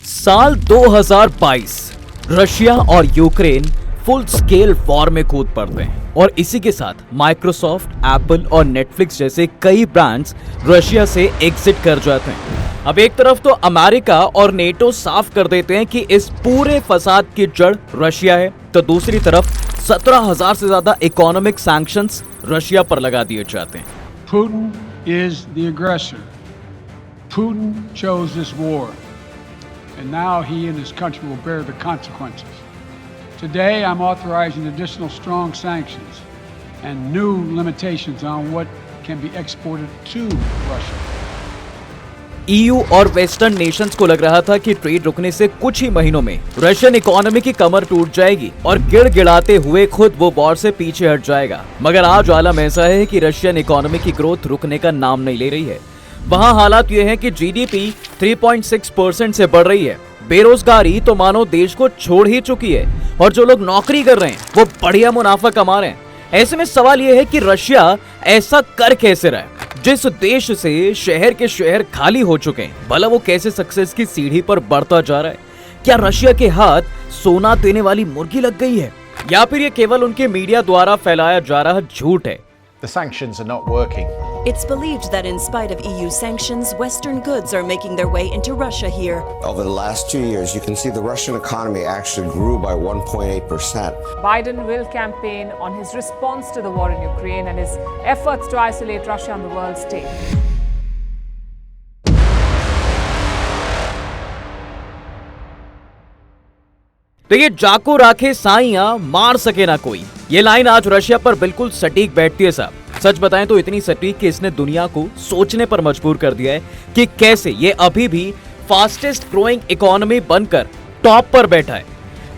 साल 2022 रशिया और Ukraine full scale war में कूद पड़ते हैं और इसी के साथ माइक्रोसॉफ्ट, एप्पल और नेटफ्लिक्स जैसे कई ब्रांड्स रशिया से एग्जिट कर जाते हैं। अब एक तरफ तो अमेरिका और नेटो साफ कर देते हैं कि इस पूरे फसाद की जड़ रशिया है, तो दूसरी तरफ 17,000 से ज्यादा इकोनॉमिक सैंक्शंस रशिया पर लगा दिए जाते हैं। Putin is the aggressor. Putin chose this war, and now he and his country will bear the consequences. Today, I'm authorizing additional strong sanctions and new limitations on what can be exported to Russia. EU और western Nations को लग रहा था कि trade रुकने से कुछ ही महीनों में रशियन इकोनॉमी की कमर टूट जाएगी और गिड़गिड़ाते हुए खुद वो वॉर से पीछे हट जाएगा। मगर आज आलम ऐसा है कि रशियन इकोनॉमी की ग्रोथ रुकने का नाम नहीं ले रही है। वहाँ हालात ये हैं कि जीडीपी 3.6% से बढ़ रही है, बेरोजगारी तो मानो देश को छोड़ ही चुकी है और जो लोग नौकरी कर रहे हैं वो बढ़िया मुनाफा कमा रहे हैं। ऐसे में सवाल ये है कि रशिया ऐसा कर कैसे रहा है जिस देश से शहर के शहर खाली हो चुके हैं, भला वो कैसे सक्सेस की सीढ़ी पर बढ़ता जा रहा है? क्या रशिया के हाथ सोना देने वाली मुर्गी लग गई है या फिर ये केवल उनके मीडिया द्वारा फैलाया जा रहा झूठ है? The sanctions are not working. It's believed that in spite of EU sanctions, Western goods are making their way into Russia here. Over the last 2 years, you can see the Russian economy actually grew by 1.8%. Biden will campaign on his response to the war in Ukraine and his efforts to isolate Russia on the world stage. तो ये जाको राखे साइयां मार सके ना कोई, ये line आज रशिया पर बिल्कुल सटीक बैठती है साहब। सच बताएं तो इतनी सटीक कि इसने दुनिया को सोचने पर मजबूर कर दिया है कि कैसे ये अभी भी फास्टेस्ट ग्रोइंग इकोनॉमी बनकर टॉप पर बैठा है।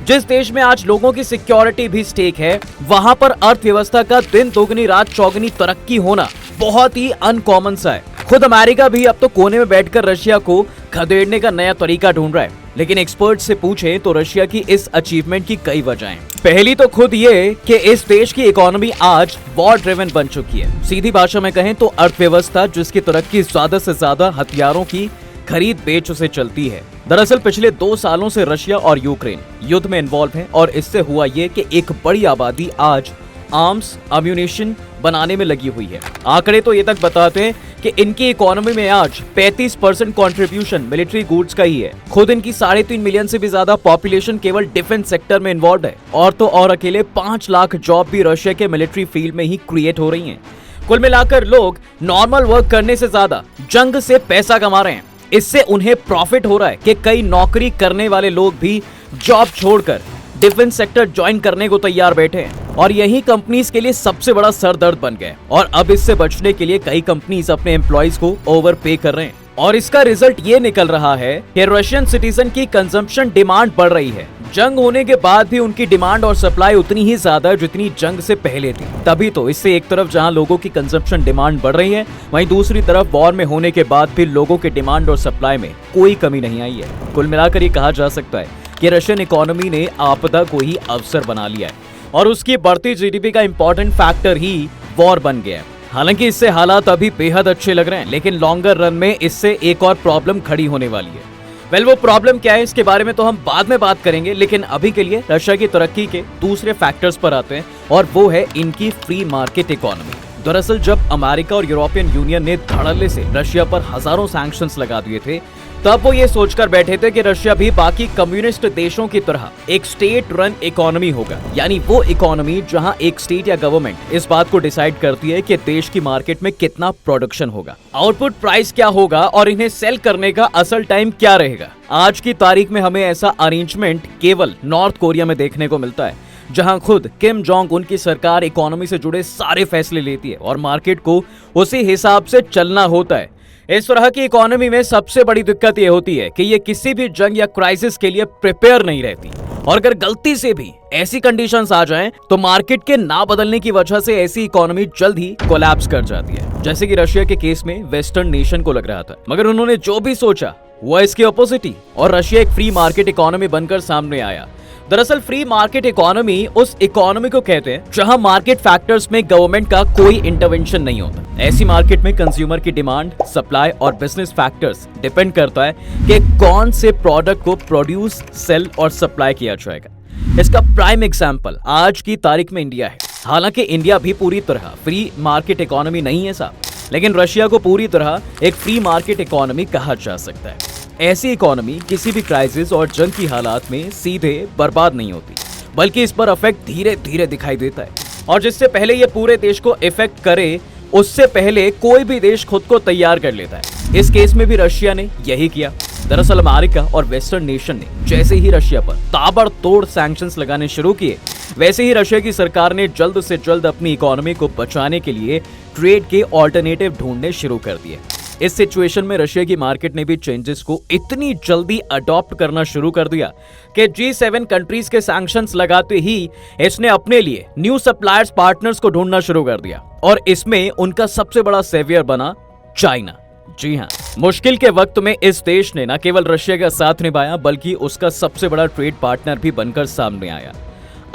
जिस देश में आज लोगों की सिक्योरिटी भी स्टेक है, वहां पर अर्थव्यवस्था का दिन दोगुनी रात चौगुनी तरक्की होना बहुत ही अनकॉमन सा है। खुद अमेरिका भी अब तो कोने में बैठकर रशिया को खदेड़ने का नया तरीका ढूंढ रहा है। लेकिन एक्सपर्ट से पूछें तो रशिया की इस अचीवमेंट की कई वजहें। पहली तो खुद ये कि इस देश की इकोनॉमी आज वॉर ड्रिवन बन चुकी है। सीधी भाषा में कहें तो अर्थव्यवस्था जिसकी तरक्की ज्यादा से ज्यादा हथियारों की खरीद बेच से चलती है। दरअसल पिछले 2 सालों से रशिया और यूक्रेन युद्ध में इन्वॉल्व हैं और इससे हुआ ये कि एक बड़ी आबादी आज आर्म्स अम्यूनिशन बनाने में लगी हुई है। आंकड़े तो ये तक बताते हैं कि इनकी इकोनॉमी में आज 35% कंट्रीब्यूशन मिलिट्री गुड्स का ही है। खुद इनकी 3.5 मिलियन से भी ज्यादा पॉपुलेशन केवल डिफेंस सेक्टर में इन्वॉल्व है और तो और अकेले 5 लाख जॉब भी रशिया के मिलिट्री फील्ड में ही क्रिएट हो रही हैं। कुल मिलाकर लोग नॉर्मल वर्क करने से ज्यादा जंग से पैसा कमा रहे हैं। इससे उन्हें प्रॉफिट हो रहा है कि कई नौकरी करने वाले लोग भी जॉब छोड़कर डिफेंस सेक्टर ज्वाइन करने को तैयार बैठे हैं और यही कंपनीज के लिए सबसे बड़ा सरदर्द बन गए और अब इससे बचने के लिए कई कंपनीज अपने एम्प्लॉइज को ओवर पे कर रहे हैं और इसका रिजल्ट ये निकल रहा है कि रशियन सिटीजन की कंजम्पशन डिमांड बढ़ रही है। जंग होने के बाद भी उनकी डिमांड और सप्लाई उतनी ही ज्यादा है जितनी जंग से पहले थी। तभी तो इससे एक तरफ जहां लोगों की कंजम्पशन डिमांड बढ़ रही है, वहीं दूसरी तरफ वॉर में होने के बाद भी लोगों के डिमांड और सप्लाई में कोई कमी नहीं आई है। कुल मिलाकर ये कहा जा सकता है कि रशियन इकोनॉमी ने आपदा को ही अवसर बना लिया है और उसकी बढ़ती जीडीपी का इंपॉर्टेंट फैक्टर ही वॉर बन गया है। हालांकि इससे हालात अभी बेहद अच्छे लग रहे हैं, लेकिन लॉन्गर रन में इससे एक और प्रॉब्लम खड़ी होने वाली है। वो प्रॉब्लम क्या है इसके बारे में तो हम बाद में बात करेंगे, लेकिन अभी के लिए रशिया की तरक्की के दूसरे फैक्टर्स पर आते हैं और वो है इनकी फ्री मार्केट इकोनॉमी। दरअसल जब अमेरिका और यूरोपियन यूनियन ने धड़ल्ले से रशिया पर हजारों सैंक्शंस लगा दिए थे, तब वो ये सोचकर बैठे थे कि रशिया भी बाकी कम्युनिस्ट देशों की तरह एक स्टेट रन इकोनॉमी होगा, यानी वो इकोनॉमी जहां एक स्टेट या गवर्नमेंट इस बात को डिसाइड करती है कि देश की मार्केट में कितना प्रोडक्शन होगा, आउटपुट प्राइस क्या होगा और इन्हें सेल करने का असल टाइम क्या रहेगा। आज की तारीख में हमें ऐसा अरेंजमेंट केवल नॉर्थ कोरिया में देखने को मिलता है, जहां खुद किम जोंग उन की सरकार इकोनॉमी से जुड़े सारे फैसले लेती है और मार्केट को उसी हिसाब से चलना होता है। इस तरह की इकोनॉमी में सबसे बड़ी दिक्कत ये होती है कि ये किसी भी जंग या क्राइसिस के लिए प्रिपेयर नहीं रहती और अगर गलती से भी ऐसी कंडीशंस आ जाएं तो मार्केट के ना बदलने की वजह से ऐसी इकोनॉमी जल्द ही कोलैप्स कर जाती है, जैसे कि रशिया के केस में वेस्टर्न नेशन को लग रहा था। मगर उन्होंने जो भी सोचा वो इसके ऑपोजिट ही और रशिया एक फ्री मार्केट इकोनॉमी बनकर सामने आया। दरअसल फ्री मार्केट इकोनॉमी उस इकोनॉमी को कहते हैं जहां मार्केट फैक्टर्स में गवर्नमेंट का कोई इंटरवेंशन नहीं होता। ऐसी मार्केट में कंज्यूमर की डिमांड, सप्लाई और बिजनेस फैक्टर्स डिपेंड करता है कि कौन से प्रोडक्ट को प्रोड्यूस, सेल और सप्लाई किया जाएगा। इसका प्राइम एग्जांपल आज की तारीख में इंडिया है। हालांकि इंडिया भी पूरी तरह फ्री मार्केट इकोनॉमी नहीं है साहब, लेकिन रशिया को पूरी तरह एक फ्री मार्केट इकोनॉमी कहा जा सकता है। ऐसी इकोनॉमी किसी भी क्राइसिस और जंग की हालात में सीधे बर्बाद नहीं होती, बल्कि इस पर इफेक्ट धीरे धीरे दिखाई देता है, और जिससे पहले ये पूरे देश को इफेक्ट करे उससे पहले कोई भी देश खुद को तैयार कर लेता है। इस केस में भी रशिया ने यही किया। दरअसल अमेरिका और वेस्टर्न नेशन ने जैसे ही रशिया पर ताबड़तोड़ सैंक्शंस लगाने शुरू किए, वैसे ही रशिया की सरकार ने जल्द से जल्द अपनी इकोनॉमी को बचाने के लिए ट्रेड के ऑल्टरनेटिव ढूंढने शुरू कर दिए। इस सिचुएशन में रशिया की मार्केट ने भी चेंजेस को इतनी जल्दी अडॉप्ट करना शुरू कर दिया कि G7 कंट्रीज के सैंक्शंस लगाते ही इसने अपने लिए न्यू सप्लायर्स पार्टनर्स को ढूंढना शुरू कर दिया, और इसमें उनका सबसे बड़ा सेवियर बना चाइना। जी हाँ, मुश्किल के वक्त में इस देश ने न केवल रशिया का साथ निभाया, बल्कि उसका सबसे बड़ा ट्रेड पार्टनर भी बनकर सामने आया।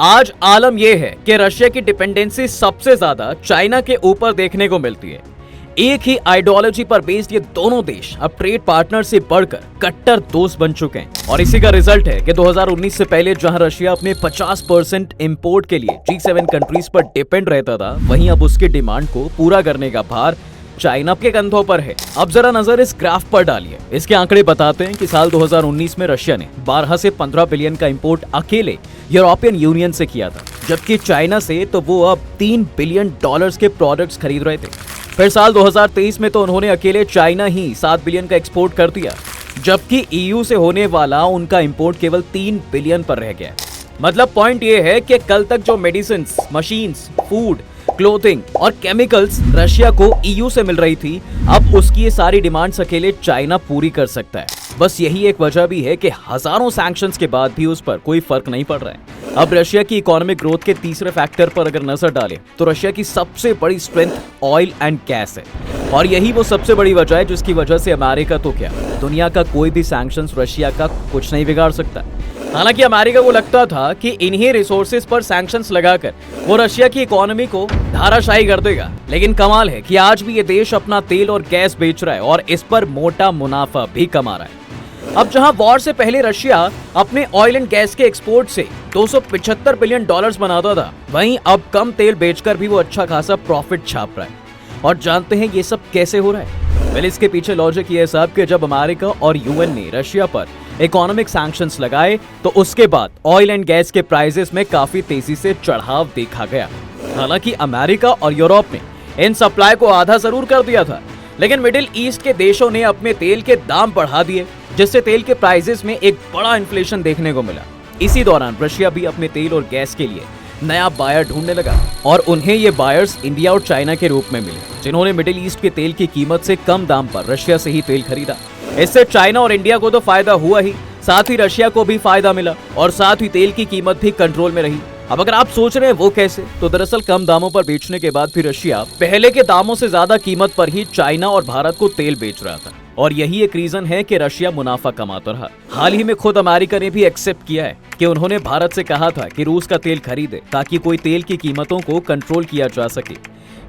आज आलम यह है कि रशिया की डिपेंडेंसी सबसे ज्यादा चाइना के ऊपर देखने को मिलती है। एक ही आइडियोलॉजी पर बेस्ड ये दोनों देश अब ट्रेड पार्टनर से बढ़कर कट्टर दोस्त बन चुके हैं, और इसी का रिजल्ट है कि 2019 से पहले जहां रशिया अपने 50% इंपोर्ट के लिए G7 कंट्रीज पर डिपेंड रहता था, वहीं अब उसके डिमांड को पूरा करने का भार चाइना के कंधों पर है। अब जरा नजर इस ग्राफ पर डालिए। इसके आंकड़े बताते हैं कि साल 2019 में रशिया ने 12 से 15 बिलियन का इंपोर्ट अकेले यूरोपियन यूनियन से किया था, जबकि चाइना से तो वो अब $3 बिलियन के प्रोडक्ट्स खरीद रहे थे। फिर साल 2023 में तो उन्होंने अकेले चाइना ही 7 बिलियन का एक्सपोर्ट कर दिया, जबकि EU से होने वाला उनका इंपोर्ट केवल 3 बिलियन पर रह गया। मतलब पॉइंट ये है कि कल तक जो मेडिसिन्स, मशीन्स, फूड, क्लोथिंग और केमिकल्स रशिया को EU से मिल रही थी, अब उसकी ये सारी डिमांड्स अकेले चाइना पूरी कर सकता है। बस यही एक वजह भी है कि हजारों सैंक्शंस के बाद भी उस पर कोई फर्क नहीं पड़ रहा है। अब रशिया की इकोनॉमिक ग्रोथ के तीसरे फैक्टर पर अगर नजर डालें तो रशिया की सबसे बड़ी स्ट्रेंथ ऑयल एंड गैस है, और यही वो सबसे बड़ी वजह है जिसकी वजह से अमेरिका तो क्या, दुनिया का कोई भी सैंक्शंस रशिया का कुछ नहीं बिगाड़ सकता। हालांकि अमेरिका को लगता था कि इन्हीं रिसोर्सेज पर सैंक्शंस लगाकर वो रशिया की इकोनॉमी को धाराशाही कर देगा, लेकिन कमाल है कि आज भी ये देश अपना तेल और गैस बेच रहा है और इस पर मोटा मुनाफा भी कमा रहा है। अब जहां वॉर से पहले रशिया अपने ऑयल एंड गैस के एक्सपोर्ट से $275 बिलियन बनाता था, वहीं अब कम तेल बेचकर भी वो अच्छा खासा प्रॉफिट छाप रहा है। और जानते हैं ये सब कैसे हो रहा है? वेल, इसके पीछे लॉजिक ये है साहब कि जब अमेरिका और यूएन ने रशिया पर इकोनॉमिक सैंक्शंस लगाए तो उसके बाद ऑयल एंड गैस के प्राइसेस में काफी तेजी से चढ़ाव देखा गया। हालांकि अमेरिका और यूरोप ने इन सप्लाई को आधा जरूर कर दिया था, लेकिन मिडिल ईस्ट के देशों ने अपने तेल के दाम बढ़ा दिए, जिससे तेल के प्राइसेस में एक बड़ा इन्फ्लेशन देखने को मिला। इसी दौरान रशिया भी अपने तेल और गैस के लिए नया बायर ढूंढने लगा, और उन्हें ये बायर्स इंडिया और चाइना के रूप में मिले, जिन्होंने मिडिल ईस्ट के तेल की कीमत से कम दाम पर रशिया से ही तेल खरीदा। इससे चाइना और इंडिया को तो फायदा हुआ ही, साथ ही रशिया को भी फायदा मिला, और साथ ही तेल की कीमत भी कंट्रोल में रही। अब अगर आप सोच रहे हैं वो कैसे, तो दरअसल कम दामों पर बेचने के बाद भी रशिया पहले के दामों से ज्यादा कीमत पर ही चाइना और भारत को तेल बेच रहा था, और यही एक रीजन है कि रशिया मुनाफा कमाता रहा। हाल ही में खुद अमेरिका ने भी एक्सेप्ट किया है कि उन्होंने भारत से कहा था कि रूस का तेल खरीदे ताकि कोई तेल की कीमतों को कंट्रोल किया जा सके।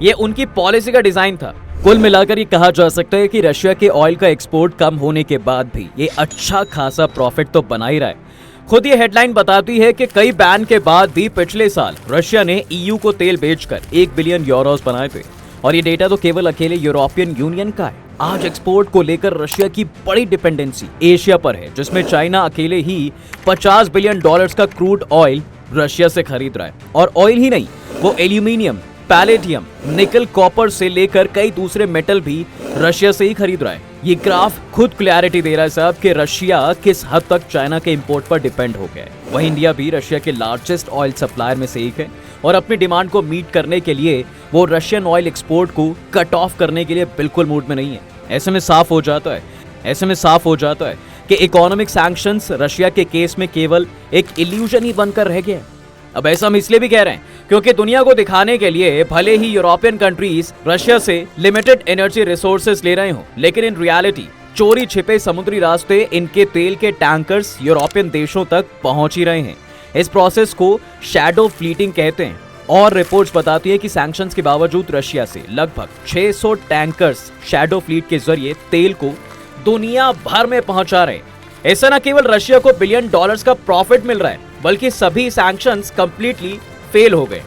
ये उनकी पॉलिसी का डिजाइन था। कुल मिलाकर ये कहा जा सकता है कि रशिया के ऑयल का एक्सपोर्ट कम होने के बाद भी ये अच्छा खासा प्रॉफिट तो बना ही रहा है। खुद ये हेडलाइन बताती है कि कई बैन के बाद भी पिछले साल रशिया ने EU को तेल बेचकर 1 बिलियन यूरोस बनाए थे, और ये डेटा तो केवल अकेले यूरोपियन यूनियन का है। आज एक्सपोर्ट को लेकर रशिया की बड़ी डिपेंडेंसी एशिया पर है, जिसमें चाइना अकेले ही $50 बिलियन का क्रूड ऑयल रशिया से खरीद रहा है। और ऑयल ही नहीं, वो एल्यूमिनियम, पैलेडियम, निकल, कॉपर से लेकर कई दूसरे मेटल भी रशिया से ही खरीद रहा है। ये ग्राफ खुद क्लैरिटी दे रहा है साहब कि रशिया किस हद तक चाइना के इंपोर्ट पर डिपेंड हो गया है। वहीं इंडिया भी रशिया के लार्जेस्ट ऑयल सप्लायर में से एक है, और अपनी डिमांड को मीट करने के लिए वो रशियन ऑयल एक्सपोर्ट को कट ऑफ करने के लिए बिल्कुल मूड में नहीं है। ऐसे में साफ हो जाता है कि इकोनॉमिक सैंक्शंस रशिया के केस में केवल एक इल्यूजन ही बनकर रह गया है। अब ऐसा हम इसलिए भी कह रहे हैं क्योंकि दुनिया को दिखाने के लिए भले ही यूरोपियन कंट्रीज रशिया से लिमिटेड एनर्जी रिसोर्सेज ले रहे हो, लेकिन इन रियलिटी चोरी छिपे समुद्री रास्ते इनके तेल के टैंकर्स यूरोपियन देशों तक पहुंच ही रहे हैं। इस प्रोसेस को शैडो फ्लीटिंग कहते हैं और रिपोर्ट्स बताती है कि सैंक्शंस के बावजूद रशिया से लगभग 600 टैंकर्स शैडो फ्लीट के जरिए तेल को दुनिया भर में पहुंचा रहे। इससे न केवल रशिया को बिलियन डॉलर्स का प्रॉफिट मिल रहा है, बल्कि सभी सैंक्शंस कंप्लीटली फेल हो गए।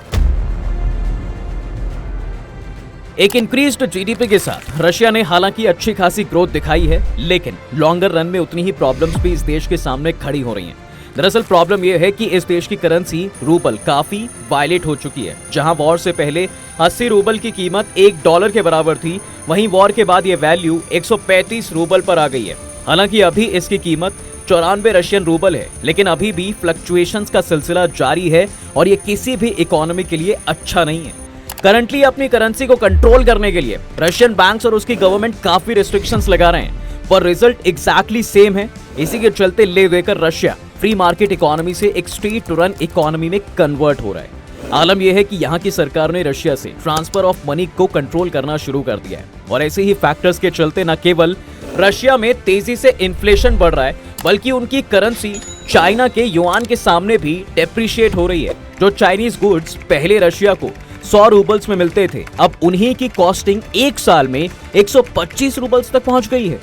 एक इंक्रीज्ड जीडीपी के साथ रशिया ने हालांकि अच्छी खासी ग्रोथ दिखाई है, लेकिन लॉन्गर रन में उतनी ही प्रॉब्लम्स भी इस देश के सामने खड़ी हो रही हैं। दरअसल प्रॉब्लम यह है कि इस देश की करेंसी रूबल काफी वायलेट हो चुकी है। जहां वॉर से पहले 80 रूबल की कीमत $1 के बराबर थी, वहीं वॉर के बाद यह वैल्यू 135 रूबल पर आ गई है। हालांकि अभी इसकी कीमत 94 रशियन रूबल है, लेकिन अभी भी फ्लक्चुएशंस का सिलसिला जारी है और ये किसी भी इकोनॉमी के लिए अच्छा नहीं है। करंटली अपनी करेंसी को कंट्रोल करने के लिए रशियन बैंक्स और उसकी गवर्नमेंट काफी रिस्ट्रिक्शंस लगा रहे हैं, पर रिजल्ट एग्जैक्टली सेम है। इसी के चलते ले देकर रशिया फ्री मार्केट इकोनॉमी से एक स्ट्रीट रन इकोनॉमी में कन्वर्ट हो रहा है। आलम यह है कि यहाँ की सरकार ने रशिया से ट्रांसफर ऑफ मनी को कंट्रोल करना शुरू कर दिया है और ऐसे ही फैक्टर्स के चलते न केवल रशिया में तेजी से इन्फ्लेशन बढ़ रहा है, बल्कि उनकी करेंसी चाइना के युआन के सामने भी डेप्रिशिएट हो रही है। जो चाइनीज गुड्स पहले रशिया को 100 रूबल्स में मिलते थे, अब उन्हीं की कॉस्टिंग एक साल में 125 रूबल्स तक पहुंच गई है।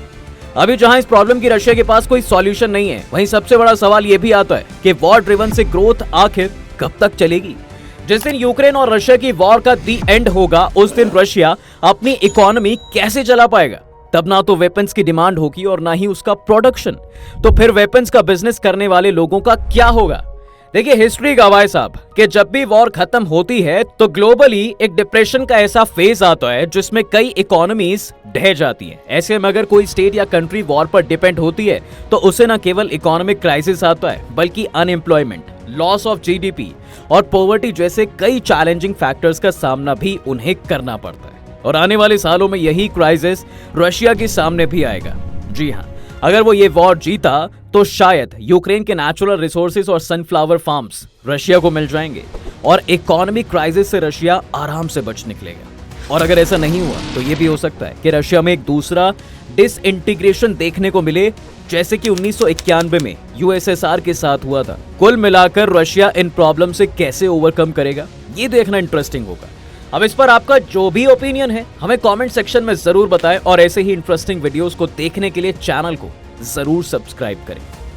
अभी जहां इस प्रॉब्लम की रशिया के पास कोई सॉल्यूशन नहीं है, वहीं सबसे बड़ा सवाल यह भी आता है कि वॉर ड्रिवन से ग्रोथ आखिर कब तक चलेगी। जिस दिन यूक्रेन और रशिया की वॉर का दी एंड होगा, उस दिन रशिया अपनी इकोनॉमी कैसे चला पाएगा? तब ना तो वेपन्स की डिमांड होगी और ना ही उसका प्रोडक्शन। तो फिर वेपन्स का बिजनेस करने वाले लोगों का क्या होगा? देखिए, हिस्ट्री गवाह है साहब कि जब भी वॉर खत्म होती है तो ग्लोबली एक डिप्रेशन का ऐसा फेज आता है जिसमें कई इकोनॉमीज ढह जाती हैं। ऐसे में अगर कोई स्टेट या कंट्री वॉर पर डिपेंड होती है तो उसे न केवल इकोनॉमिक क्राइसिस आता है, बल्कि अनएम्प्लॉयमेंट, लॉस ऑफ जीडीपी और पॉवर्टी जैसे कई चैलेंजिंग फैक्टर्स का सामना भी उन्हें करना पड़ता है। और आने वाले सालों में यही क्राइसिस रशिया के सामने भी आएगा। जी हाँ, अगर वो ये वॉर जीता तो शायद यूक्रेन के नेचुरल रिसोर्सेज और सनफ्लावर फार्म्स रशिया को मिल जाएंगे और इकोनॉमिक क्राइसिस से रशिया आराम से बच निकलेगा। और अगर ऐसा नहीं हुआ तो ये भी हो सकता है कि रशिया में एक दूसरा डिसइंटीग्रेशन देखने को मिले, जैसे कि 1991 में यूएसएसआर के साथ हुआ था। कुल मिलाकर रशिया इन प्रॉब्लम से कैसे ओवरकम करेगा, ये देखना इंटरेस्टिंग होगा। अब इस पर आपका जो भी ओपिनियन है हमें कमेंट सेक्शन में जरूर बताएं और ऐसे ही इंटरेस्टिंग वीडियोस को देखने के लिए चैनल को जरूर सब्सक्राइब करें।